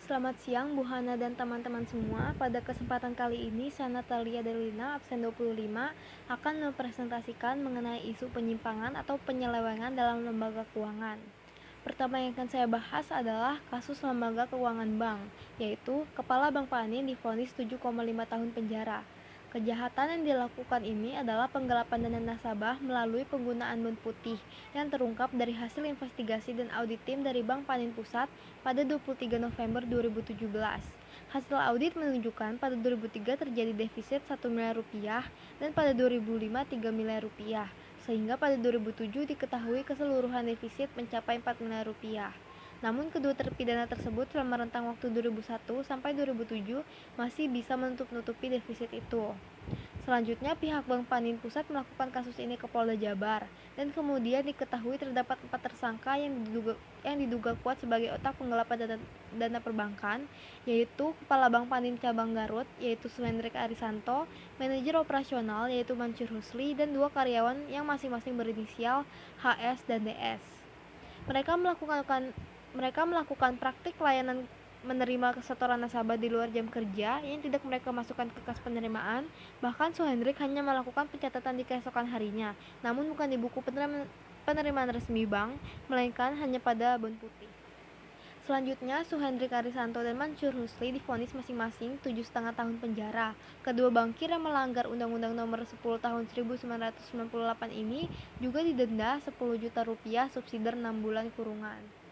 Selamat siang Bu Hana dan teman-teman semua. Pada kesempatan kali ini, saya Natalia Delina, absen 25, akan mempresentasikan mengenai isu penyimpangan atau penyelewengan dalam lembaga keuangan. Pertama yang akan saya bahas adalah kasus lembaga keuangan bank, yaitu Kepala Bank Panin divonis 7,5 tahun penjara. Kejahatan yang dilakukan ini adalah penggelapan dana nasabah melalui penggunaan bond putih yang terungkap dari hasil investigasi dan audit tim dari Bank Panin Pusat pada 23 November 2017. Hasil audit menunjukkan pada 2003 terjadi defisit 1 miliar rupiah dan pada 2005 3 miliar rupiah, sehingga pada 2007 diketahui keseluruhan defisit mencapai 4 miliar rupiah. Namun kedua terpidana tersebut selama rentang waktu 2001 sampai 2007 masih bisa menutup-nutupi defisit itu. Selanjutnya, pihak Bank Panin Pusat melakukan kasus ini ke Polda Jabar, dan kemudian diketahui terdapat 4 tersangka yang diduga kuat sebagai otak penggelapan dana perbankan, yaitu Kepala Bank Panin Cabang Garut, yaitu Suhendrik Arisanto, manajer operasional, yaitu Mansur Husli, dan 2 karyawan yang masing-masing berinisial HS dan DS. Mereka melakukan praktik layanan menerima setoran nasabah di luar jam kerja yang tidak mereka masukkan ke kas penerimaan. Bahkan Suhendrik hanya melakukan pencatatan di keesokan harinya, namun bukan di buku penerimaan resmi bank, melainkan hanya pada bond putih. Selanjutnya, Suhendrik Arisanto dan Mansur Husli divonis masing-masing 7,5 tahun penjara. Kedua bankir yang melanggar Undang-Undang Nomor 10 Tahun 1998 ini juga didenda 10 juta rupiah subsidiar 6 bulan kurungan.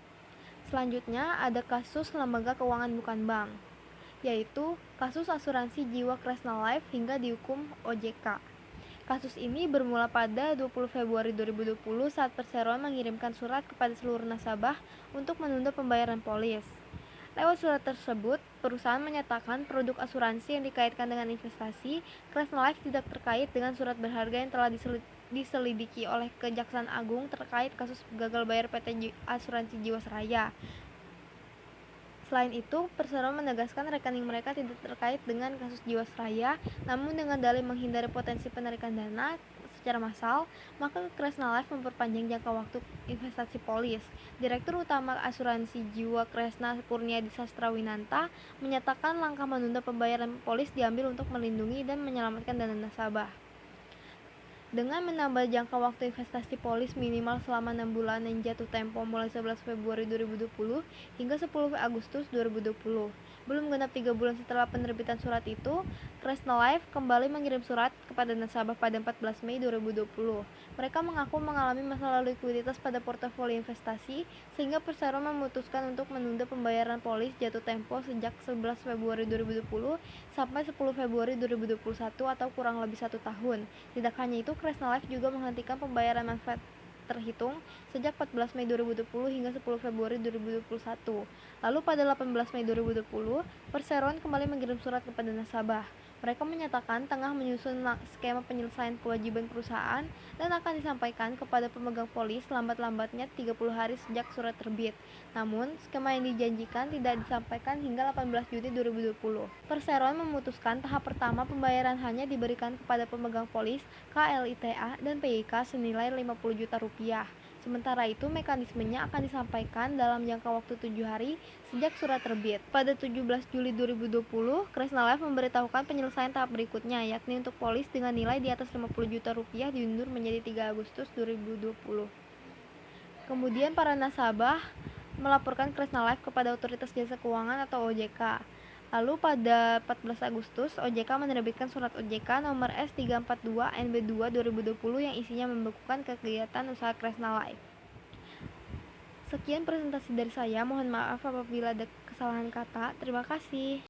Selanjutnya, ada kasus lembaga keuangan bukan bank, yaitu kasus asuransi jiwa Kresna Life hingga dihukum OJK. Kasus ini bermula pada 20 Februari 2020 saat Perseroan mengirimkan surat kepada seluruh nasabah untuk menunda pembayaran polis. Lewat surat tersebut, perusahaan menyatakan produk asuransi yang dikaitkan dengan investasi Kresna Life tidak terkait dengan surat berharga yang telah diselidiki oleh Kejaksaan Agung terkait kasus gagal bayar PT Asuransi Jiwasraya. Selain itu, Perseroan menegaskan rekening mereka tidak terkait dengan kasus Jiwasraya, namun dengan dalih menghindari potensi penarikan dana secara massal, maka Kresna Life memperpanjang jangka waktu investasi polis. Direktur Utama Asuransi Jiwa Kresna Kurniadi Sastrawinanta menyatakan langkah menunda pembayaran polis diambil untuk melindungi dan menyelamatkan dana nasabah. Dengan menambah jangka waktu investasi polis minimal selama 6 bulan yang jatuh tempo mulai 11 Februari 2020 hingga 10 Agustus 2020. Belum genap 3 bulan setelah penerbitan surat itu, Kresna Life kembali mengirim surat kepada nasabah pada 14 Mei 2020. Mereka mengaku mengalami masalah likuiditas pada portofolio investasi, sehingga Perseroan memutuskan untuk menunda pembayaran polis jatuh tempo sejak 11 Februari 2020 sampai 10 Februari 2021 atau kurang lebih 1 tahun. Tidak hanya itu, Kresna Life juga menghentikan pembayaran manfaat terhitung sejak 14 Mei 2020 hingga 10 Februari 2021. Lalu pada 18 Mei 2020, Perseroan kembali mengirim surat kepada nasabah. Mereka menyatakan tengah menyusun skema penyelesaian kewajiban perusahaan dan akan disampaikan kepada pemegang polis lambat-lambatnya 30 hari sejak surat terbit. Namun, skema yang dijanjikan tidak disampaikan hingga 18 Juni 2020. Perseroan memutuskan tahap pertama pembayaran hanya diberikan kepada pemegang polis, KLITA, dan PIK senilai 50 juta rupiah. Sementara itu, mekanismenya akan disampaikan dalam jangka waktu 7 hari sejak surat terbit. Pada 17 Juli 2020, Kresna Life memberitahukan penyelesaian tahap berikutnya, yakni untuk polis dengan nilai di atas 50 juta rupiah diundur menjadi 3 Agustus 2020. Kemudian para nasabah melaporkan Kresna Life kepada Otoritas Jasa Keuangan atau OJK. Lalu pada 14 Agustus, OJK menerbitkan surat OJK nomor S342 NB2 2020 yang isinya membekukan kegiatan usaha Kresna Life. Sekian presentasi dari saya, mohon maaf apabila ada kesalahan kata. Terima kasih.